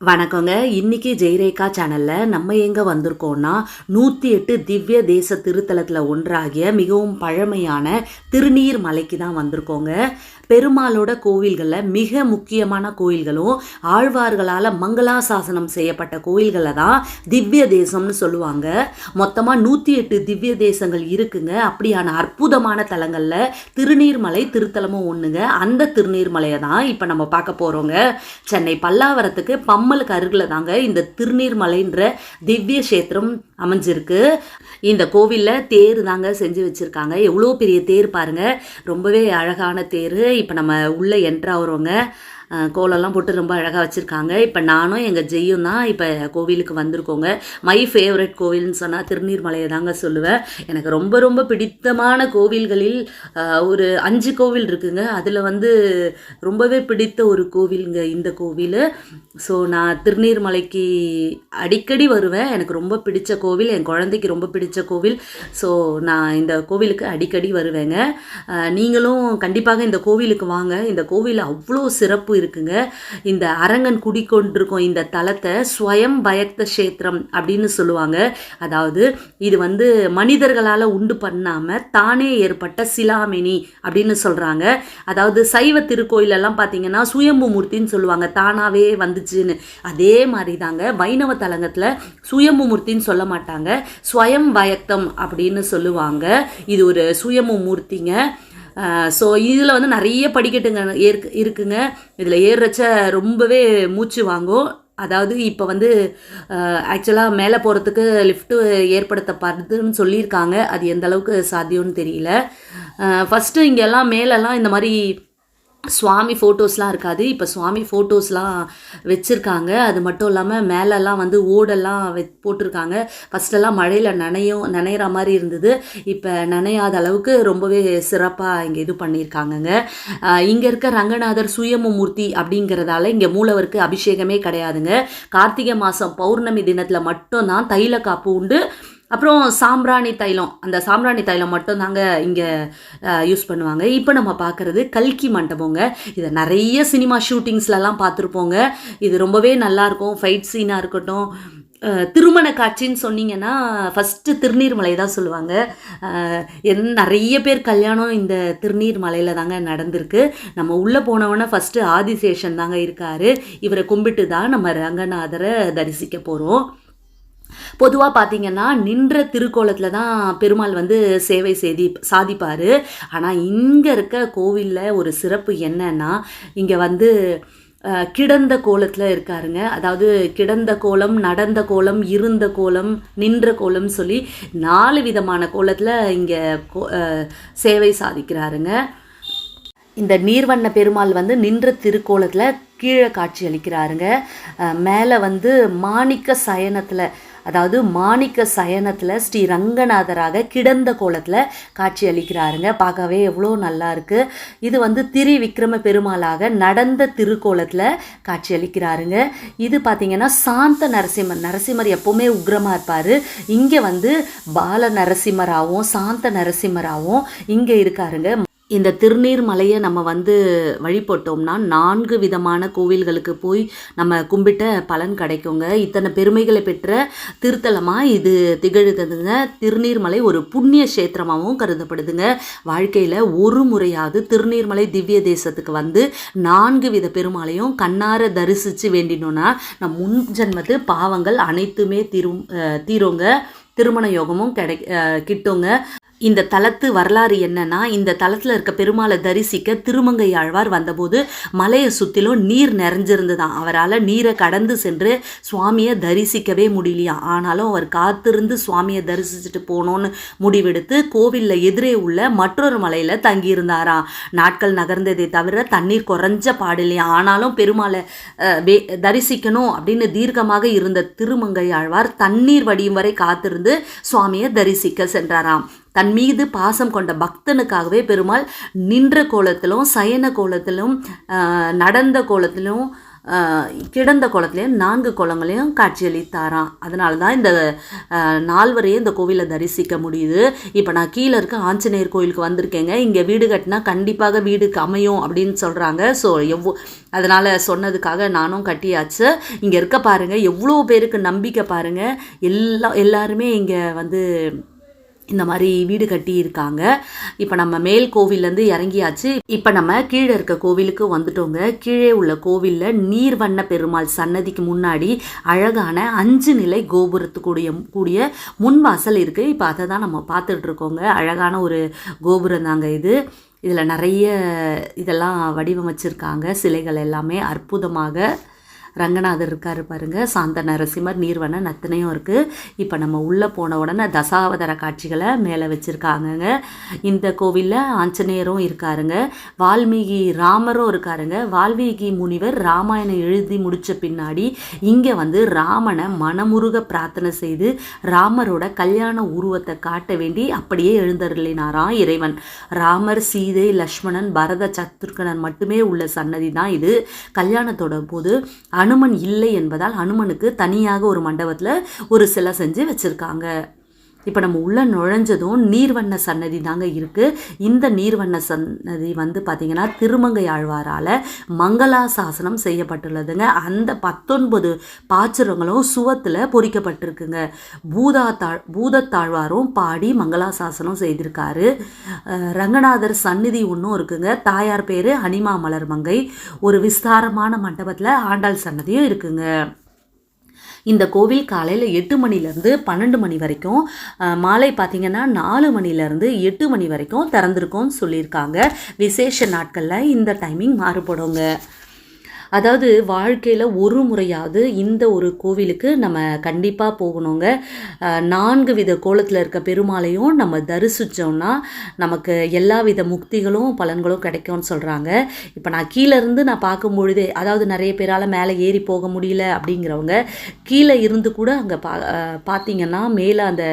வணக்கங்க. இன்னைக்கு ஜெயரேகா சேனலில் நம்ம எங்கே வந்திருக்கோம்னா 108 திவ்ய தேச திருத்தலத்தில் ஒன்றாகிய மிகவும் பழமையான திருநீர் மலைக்கு தான் வந்திருக்கோங்க. பெருமாளோட கோவில்களில் மிக முக்கியமான கோயில்களும் ஆழ்வார்களால் மங்களாசாசனம் செய்யப்பட்ட கோயில்களை தான் திவ்ய தேசம்னு சொல்லுவாங்க. மொத்தமாக 108 திவ்ய தேசங்கள் இருக்குங்க. அப்படியான அற்புதமான தலங்களில் திருநீர்மலை திருத்தலமும் ஒன்றுங்க. அந்த திருநீர்மலையை தான் இப்போ நம்ம பார்க்க போகிறோங்க. சென்னை பல்லாவரத்துக்கு பம்மலுக்கு அருகில் தாங்க இந்த திருநீர்மலைன்ற திவ்ய கஷேத்திரம் அமைஞ்சிருக்கு. இந்த கோவிலில் தேர் தாங்க செஞ்சு வச்சுருக்காங்க. எவ்வளோ பெரிய தேர் பாருங்கள், ரொம்பவே அழகான தேர். இப்போ நம்ம உள்ளே என்ட்ராகிறோங்க. கோலெல்லாம் போட்டு ரொம்ப அழகாக வச்சுருக்காங்க. இப்போ நானும் எங்கள் ஜெய்யும் தான் இப்போ கோவிலுக்கு வந்திருக்கோங்க. மை ஃபேவரட் கோவில்னு சொன்னால் திருநீர்மலையை தாங்க சொல்லுவேன். எனக்கு ரொம்ப ரொம்ப பிடித்தமான கோவில்களில் ஒரு 5 கோவில் இருக்குங்க. அதில் ரொம்பவே பிடித்த ஒரு கோவிலுங்க இந்த கோவில். ஸோ நான் திருநீர்மலைக்கு அடிக்கடி வருவேன். எனக்கு ரொம்ப பிடிச்ச கோவில், என் குழந்தைக்கு ரொம்ப பிடிச்ச கோவில். ஸோ நான் இந்த கோவிலுக்கு அடிக்கடி வருவேங்க. நீங்களும் கண்டிப்பாக இந்த கோவிலுக்கு வாங்க. இந்த கோவில் அவ்வளோ சிறப்பு இருக்குங்க. இந்த அரங்கன் குடிக்கொண்டிருக்கும் இந்த தலத்தை ஸ்வயம் பயக்த கஷேத்திரம் அப்படின்னு சொல்லுவாங்க. அதாவது இது மனிதர்களால் உண்டு பண்ணாமல் தானே ஏற்பட்ட சிலாமணி அப்படின்னு சொல்கிறாங்க. அதாவது சைவ திருக்கோயிலெல்லாம் பார்த்தீங்கன்னா சுயம்பு மூர்த்தின்னு சொல்லுவாங்க, தானாகவே வந்துச்சுன்னு. அதே மாதிரி தாங்க வைணவ தலங்கத்தில் சுயம்பு மூர்த்தின்னு சொல்ல மாட்டாங்க, ஸ்வயம் பயக்தம் அப்படின்னு சொல்லுவாங்க. இது ஒரு சுயம்பு மூர்த்திங்க. ஸோ இதில் நிறைய படிக்கட்டுங்க இருக்குங்க. இதில் ஏறுறச்ச ரொம்பவே மூச்சு வாங்கும். அதாவது இப்போ ஆக்சுவலாக மேலே போகிறதுக்கு லிஃப்ட்டு ஏற்படுத்தப்படுதுன்னு சொல்லியிருக்காங்க. அது எந்த அளவுக்கு சாத்தியம்னு தெரியல. ஃபஸ்ட்டு இங்கெல்லாம் மேலெல்லாம் இந்த மாதிரி சுவாமி ஃபோட்டோஸ்லாம் இருக்காது. இப்போ சுவாமி ஃபோட்டோஸ்லாம் வச்சுருக்காங்க. அது மட்டும் இல்லாமல் மேலெல்லாம் ஓடெல்லாம் போட்டிருக்காங்க. ஃபஸ்ட்டெல்லாம் மழையில் நனையிற மாதிரி இருந்தது. இப்போ நனையாத அளவுக்கு ரொம்பவே சிறப்பாக இங்கே இது பண்ணியிருக்காங்கங்க. இங்கே இருக்க ரங்கநாதர் சுயம்பு மூர்த்தி அப்படிங்கிறதால இங்கே மூலவருக்கு அபிஷேகமே கிடையாதுங்க. கார்த்திகை மாதம் பௌர்ணமி தினத்தில் மட்டும்தான் தைல காப்பு உண்டு. அப்புறம் சாம்பிராணி தைலம், அந்த சாம்பிராணி தைலம் மட்டும்தாங்க இங்கே யூஸ் பண்ணுவாங்க. இப்போ நம்ம பார்க்குறது கல்கி மண்டபங்க. இதை நிறைய சினிமா ஷூட்டிங்ஸ்லலாம் பார்த்துருப்போங்க. இது ரொம்பவே நல்லாயிருக்கும். ஃபைட் சீனாக இருக்கட்டும், திருமண காட்சின்னு சொன்னீங்கன்னா ஃபஸ்ட்டு திருநீர்மலை தான் சொல்லுவாங்க. நிறைய பேர் கல்யாணம் இந்த திருநீர்மலையில் தாங்க நடந்திருக்கு. நம்ம உள்ளே போனவொன்னே ஃபஸ்ட்டு ஆதிசேஷன் தாங்க இருக்கார். இவரை கும்பிட்டு தான் நம்ம ரங்கநாதரை தரிசிக்க போகிறோம். பொதுவாக பார்த்தீங்கன்னா நின்ற திருக்கோலத்தில் தான் பெருமாள் சேவை சாதிப்பார். ஆனால் இங்கே இருக்க கோவிலில் ஒரு சிறப்பு என்னன்னா, இங்கே கிடந்த கோலத்தில் இருக்காருங்க. அதாவது கிடந்த கோலம், நடந்த கோலம், இருந்த கோலம், நின்ற கோலம் சொல்லி 4 விதமான கோலத்தில் இங்கே சேவை சாதிக்கிறாருங்க. இந்த நீர்வண்ண பெருமாள் நின்ற திருக்கோலத்தில் கீழே காட்சி அளிக்கிறாருங்க. மேலே மாணிக்க சயனத்தில், அதாவது மாணிக்க சயனத்தில் ஸ்ரீ ரங்கநாதராக கிடந்த கோலத்தில் காட்சி அளிக்கிறாருங்க. பார்க்கவே எவ்வளோ நல்லா இருக்குது. இது திரிவிக்ரம பெருமாளாக நடந்த திருக்கோலத்தில் காட்சி அளிக்கிறாருங்க. இது பார்த்திங்கன்னா சாந்த நரசிம்மர் எப்போவுமே உக்ரமாக இருப்பார். இங்கே பால நரசிம்மராகவும் சாந்த நரசிம்மராகவும் இங்கே இருக்காருங்க. இந்த திருநீர்மலையை நம்ம வழிபட்டோம்னா 4 விதமான கோவில்களுக்கு போய் நம்ம கும்பிட்ட பலன் கிடைக்குங்க. இத்தனை பெருமைகளை பெற்ற திருத்தலமாக இது திகழுதுங்க. திருநீர்மலை ஒரு புண்ணிய கஷேத்திரமாகவும் கருதப்படுதுங்க. வாழ்க்கையில் ஒரு முறையாவது திருநீர்மலை திவ்ய தேசத்துக்கு 4 வித பெருமாளையும் கண்ணார தரிசித்து வேண்டினோன்னா நம் முன் ஜென்மத்து பாவங்கள் அனைத்துமே தீருங்க. திருமண யோகமும் கிட்டுங்க. இந்த தலத்து வரலாறு என்னன்னா, இந்த தலத்தில் இருக்க பெருமாளை தரிசிக்க திருமங்கை ஆழ்வார் வந்தபோது மலையை சுற்றிலும் நீர் நிறைஞ்சிருந்துதான். அவரால் நீரை கடந்து சென்று சுவாமியை தரிசிக்கவே முடியலையா. ஆனாலும் அவர் காத்திருந்து சுவாமியை தரிசிச்சுட்டு போனோன்னு முடிவெடுத்து கோவிலில் எதிரே உள்ள மற்றொரு மலையில் தங்கியிருந்தாராம். நாட்கள் நகர்ந்ததை தவிர தண்ணீர் குறைஞ்ச பாடில்லையா. ஆனாலும் பெருமாளை தரிசிக்கணும் அப்படின்னு தீர்க்கமாக இருந்த திருமங்கை ஆழ்வார் தண்ணீர் வடியும் வரை காத்திருந்து சுவாமியை தரிசிக்க சென்றாராம். தன் மீது பாசம் கொண்ட பக்தனுக்காகவே பெருமாள் நின்ற கோலத்திலும் சயன கோலத்திலும் நடந்த கோலத்திலும் கிடந்த குளத்துலேயும் 4 குளங்களையும் காட்சியளித்தாராம். அதனால தான் இந்த 4 வரையும் இந்த கோவிலை தரிசிக்க முடியுது. இப்போ நான் கீழே இருக்க ஆஞ்சநேயர் கோயிலுக்கு வந்திருக்கேங்க. இங்கே வீடு கட்டினா கண்டிப்பாக வீடுக்கு அமையும் அப்படின்னு சொல்கிறாங்க. ஸோ அதனால் சொன்னதுக்காக நானும் கட்டியாச்சு. இங்கே இருக்க பாருங்கள், எவ்வளோ பேருக்கு நம்பிக்கை பாருங்கள். எல்லாருமே இங்கே வந்து இந்த மாதிரி வீடு கட்டியிருக்காங்க. இப்போ நம்ம மேல் கோவிலேருந்து இறங்கியாச்சு. இப்போ நம்ம கீழே இருக்க கோவிலுக்கு வந்துட்டோங்க. கீழே உள்ள கோவிலில் நீர்வண்ண பெருமாள் சன்னதிக்கு முன்னாடி அழகான 5 நிலை கோபுரத்துக்கூடிய முன்வாசல் இருக்குது. இப்போ அதை தான் நம்ம பார்த்துட்டு இருக்கோங்க. அழகான ஒரு கோபுரம் தாங்க இது. இதில் நிறைய இதெல்லாம் வடிவமைச்சிருக்காங்க. சிலைகள் எல்லாமே அற்புதமாக. ரங்கநாதர் இருக்கார் பாருங்கள், சாந்த நரசிம்மர், நீர்வண்ணன் அத்தனையும் இருக்குது. இப்போ நம்ம உள்ளே போன உடனே தசாவதார காட்சிகளை மேலே வச்சுருக்காங்கங்க. இந்த கோவிலில் ஆஞ்சநேயரும் இருக்காருங்க, வால்மீகி ராமரும் இருக்காருங்க. வால்மீகி முனிவர் ராமாயணம் எழுதி முடித்த பின்னாடி இங்கே வந்து ராமனை மனமுருக பிரார்த்தனை செய்து ராமரோட கல்யாண உருவத்தை காட்ட வேண்டி அப்படியே எழுந்தருளினாராம் இறைவன். ராமர், சீதை, லக்ஷ்மணன், பரத, சத்ருகனன் மட்டுமே உள்ள சன்னதி தான் இது. கல்யாணத்தோட போது அனுமன் இல்லை என்பதால் அனுமனுக்கு தனியாக ஒரு மண்டபத்தில் ஒரு சிலை செஞ்சு வச்சுருக்காங்க. இப்போ நம்ம உள்ளே நுழைஞ்சதும் நீர்வண்ண சன்னதி தாங்க இருக்குது. இந்த நீர்வண்ண சன்னதி வந்து பார்த்திங்கன்னா திருமங்கை ஆழ்வாரால் மங்களாசாசனம் செய்யப்பட்டுள்ளதுங்க. அந்த 19 பாச்சுரங்களும் சுவத்தில் பொறிக்கப்பட்டிருக்குங்க. பூதத்தாழ்வாரும் பாடி மங்களாசாசனம் செய்திருக்காரு. ரங்கநாதர் சந்நிதி ஒன்றும் இருக்குங்க. தாயார் பேர் அனிமா மலர் மங்கை. ஒரு விஸ்தாரமான மண்டபத்தில் ஆண்டாள் சன்னதியும் இருக்குங்க. இந்த கோவில் காலையில் 8 மணிலேருந்து 12 மணி வரைக்கும், மாலை பார்த்திங்கன்னா 4 மணிலேருந்து 8 மணி வரைக்கும் திறந்திருக்கோன்னு சொல்லியிருக்காங்க. விசேஷ நாட்களில் இந்த டைமிங் மாறுபடுங்க. அதாவது வாழ்க்கையில் ஒரு முறையாவது இந்த ஒரு கோவிலுக்கு நம்ம கண்டிப்பாக போகணுங்க. 4 வித கோலத்தில் இருக்க பெருமாளையும் நம்ம தரிசித்தோம்னா நமக்கு எல்லா வித முக்திகளும் பலன்களும் கிடைக்கும்னு சொல்கிறாங்க. இப்போ நான் கீழேருந்து நான் பார்க்கும்பொழுதே, அதாவது நிறைய பேரால் மேலே ஏறி போக முடியல அப்படிங்கிறவங்க கீழே இருந்து கூட அங்கே பார்த்தீங்கன்னா மேலே அந்த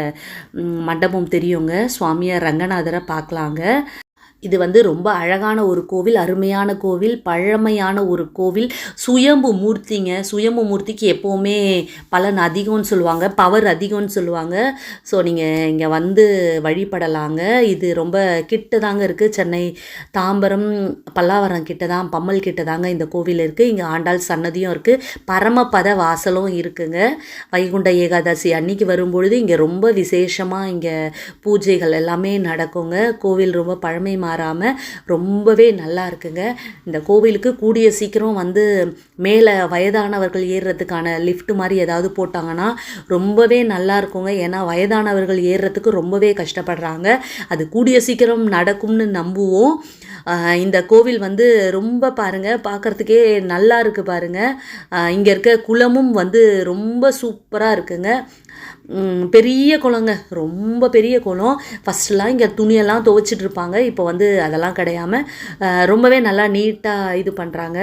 மண்டபம் தெரியுங்க. சுவாமியை ரங்கநாதரை பார்க்கலாங்க. இது வந்து ரொம்ப அழகான ஒரு கோவில், அருமையான கோவில், பழமையான ஒரு கோவில். சுயம்பு மூர்த்திங்க. சுயம்பு மூர்த்திக்கு எப்போவுமே பலன் அதிகம்னு சொல்லுவாங்க, பவர் அதிகம்னு சொல்லுவாங்க. ஸோ நீங்கள் இங்கே வந்து வழிபடலாங்க. இது ரொம்ப கிட்ட தாங்க இருக்குது. சென்னை தாம்பரம் பல்லாவரம் கிட்ட தான், பம்மல் கிட்ட தாங்க இந்த கோவில் இருக்குது. இங்கே ஆண்டாள் சன்னதியும் இருக்குது, பரமபத வாசலும் இருக்குங்க. வைகுண்ட ஏகாதசி அன்னைக்கு வரும்பொழுது இங்கே ரொம்ப விசேஷமாக இங்கே பூஜைகள் எல்லாமே நடக்குங்க. கோவில் ரொம்ப பழமை மாறாமல் ரொம்பவே நல்லா இருக்குங்க. இந்த கோவிலுக்கு கூடிய சீக்கிரம் வந்து மேலே வயதானவர்கள் ஏறுறதுக்கான லிஃப்ட் மாதிரி ஏதாவது போட்டாங்கன்னா ரொம்பவே நல்லா இருக்குங்க. ஏன்னா வயதானவர்கள் ஏறுறதுக்கு ரொம்பவே கஷ்டப்படுறாங்க. அது கூடிய சீக்கிரம் நடக்கும்னு நம்புவோம். இந்த கோவில் வந்து ரொம்ப பாருங்கள், பார்க்குறதுக்கே நல்லா இருக்குது பாருங்கள். இங்கே இருக்க குளமும் வந்து ரொம்ப சூப்பராக இருக்குங்க. பெரிய குளங்க, ரொம்ப பெரிய குளம். ஃபஸ்ட்லாம் இங்கே துணியெல்லாம் துவைச்சிட்டு இருப்பாங்க. இப்போ வந்து அதெல்லாம் கிடையாமல் ரொம்பவே நல்லா நீட்டாக இது பண்ணுறாங்க.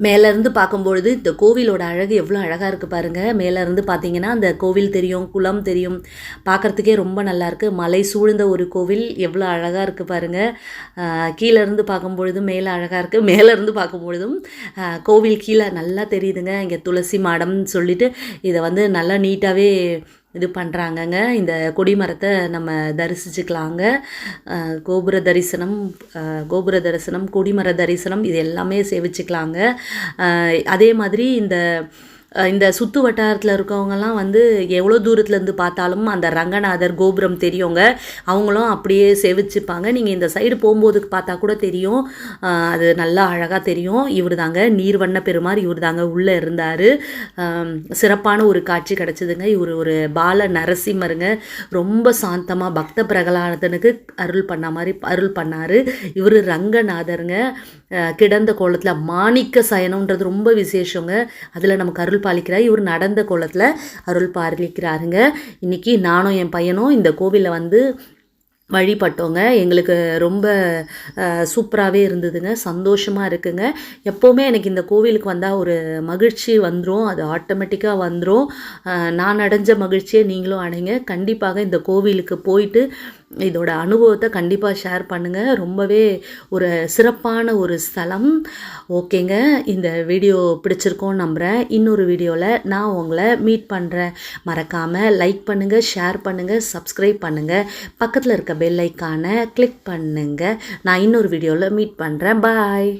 மேலேருந்து பார்க்கும்பொழுது இந்த கோவிலோட அழகு எவ்வளோ அழகாக இருக்குது பாருங்கள். மேலேருந்து பார்த்தீங்கன்னா அந்த கோவில் தெரியும், குளம் தெரியும், பார்க்குறதுக்கே ரொம்ப நல்லாயிருக்கு. மலை சூழ்ந்த ஒரு கோவில், எவ்வளோ அழகாக இருக்குது பாருங்கள். கீழேருந்து பார்க்கும்பொழுதும் மேலே அழகாக இருக்குது, மேலேருந்து பார்க்கும்பொழுதும் கோவில் கீழே நல்லா தெரியுதுங்க. இங்கே துளசி மாடம்னு சொல்லிட்டு இதை வந்து நல்லா நீட்டாகவே இது பண்ணுறாங்கங்க. இந்த கொடிமரத்தை நம்ம தரிசிச்சுக்கலாங்க. கோபுர தரிசனம், கொடிமர தரிசனம் இது எல்லாமே சேவிச்சுக்கலாங்க. அதே மாதிரி இந்த சுற்று வட்டாரத்தில் இருக்கவங்கலாம் வந்து எவ்வளோ தூரத்துலேருந்து பார்த்தாலும் அந்த ரங்கநாதர் கோபுரம் தெரியுங்க. அவங்களும் அப்படியே சேவிச்சுப்பாங்க. நீங்கள் இந்த சைடு போகும்போது பார்த்தா கூட தெரியும், அது நல்லா அழகாக தெரியும். இவர் தாங்க நீர்வண்ண பெருமாள், இவர் தாங்க உள்ளே இருந்தார். சிறப்பான ஒரு காட்சி கிடச்சிதுங்க. இவர் ஒரு பால நரசிம்மருங்க. ரொம்ப சாந்தமாக பக்த பிரகலாதனுக்கு அருள் பண்ணார். இவர் ரங்கநாதருங்க. கிடந்த கோலத்தில் மாணிக்க சயனம்ன்றது ரொம்ப விசேஷங்க. அதில் நமக்கு அருள் பாலிக்கிறார். இவர் நடந்த கோலத்தில் அருள் பாலிக்கிறாருங்க. இன்றைக்கி நானும் என் பையனும் இந்த கோவிலில் வந்து வழிபட்டோங்க. எங்களுக்கு ரொம்ப சூப்பராகவே இருந்ததுங்க, சந்தோஷமாக இருக்குங்க. எப்போவுமே எனக்கு இந்த கோவிலுக்கு வந்தால் ஒரு மகிழ்ச்சி வந்துடும், அது ஆட்டோமேட்டிக்காக வந்துடும். நான் அடைஞ்ச மகிழ்ச்சியை நீங்களும் அடைங்க. கண்டிப்பாக இந்த கோவிலுக்கு போயிட்டு இதோட அனுபவத்தை கண்டிப்பாக ஷேர் பண்ணுங்கள். ரொம்பவே ஒரு சிறப்பான ஒரு ஸ்தலம். ஓகேங்க, இந்த வீடியோ பிடிச்சிருக்கோன்னு நம்புகிறேன். இன்னொரு வீடியோவில் நான் உங்களை மீட் பண்ணுறேன். மறக்காமல் லைக் பண்ணுங்கள், ஷேர் பண்ணுங்கள், சப்ஸ்கிரைப் பண்ணுங்கள், பக்கத்தில் இருக்க பெல் ஐக்கானை கிளிக் பண்ணுங்கள். நான் இன்னொரு வீடியோவில் மீட் பண்ணுறேன். பாய்.